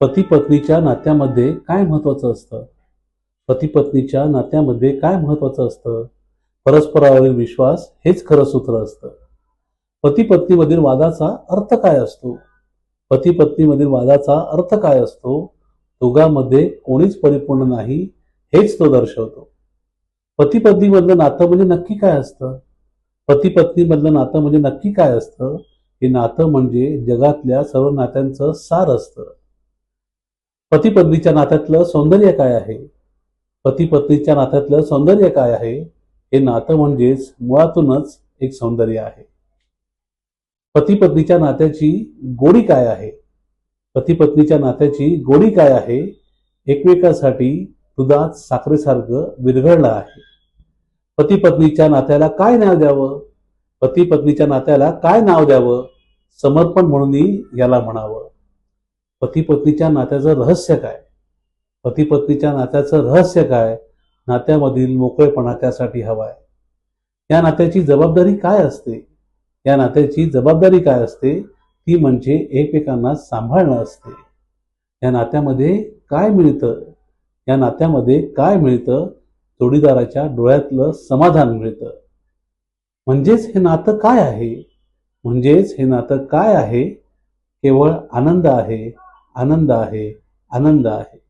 पती पत्नीच्या नात्यामध्ये काय महत्वाचं असतं? पती पत्नीच्या नात्यामध्ये काय महत्वाचं असतं? परस्परावरील विश्वास हेच खरं सूत्र असतं. पती पत्नीमधील वादाचा अर्थ काय असतो? पती पत्नीमधील वादाचा अर्थ काय असतो? दोघांमध्ये कोणीच परिपूर्ण नाही हेच तो दर्शवतो. पती पत्नीमधलं नातं म्हणजे नक्की काय असतं? पती पत्नीमधलं नातं म्हणजे नक्की काय असतं? हे नातं म्हणजे जगातल्या सर्व नात्यांचं सार असतं. पती पत्नीच्या नात्यातलं सौंदर्य काय आहे? पती पत्नीच्या नात्यातलं सौंदर्य काय आहे? हे नातं म्हणजेच मुळातूनच एक सौंदर्य आहे. पती पत्नीच्या नात्याची गोडी काय आहे? पती पत्नीच्या नात्याची गोडी काय आहे? एकमेकांसाठी दुधात साखरेसारखं विरघळलं आहे. पती पत्नीच्या नात्याला काय नाव द्यावं? पती पत्नीच्या नात्याला काय नाव द्यावं? समर्पण म्हणूनही याला म्हणावं. पती पत्नीच्या नात्याचं रहस्य काय? पती पत्नीच्या नात्याचं रहस्य काय? नात्यामधील मोकळेपणा त्यासाठी हवाय. या नात्याची जबाबदारी काय असते? या नात्याची जबाबदारी काय असते? ती म्हणजे एकमेकांना सांभाळणं असते. या नात्यामध्ये काय मिळतं? या नात्यामध्ये काय मिळतं? जोडीदाराच्या डोळ्यातलं समाधान मिळतं. म्हणजेच हे नातं काय आहे? म्हणजेच हे नातं काय आहे? केवळ आनंद आहे, आनंद आहे, आनंद आहे.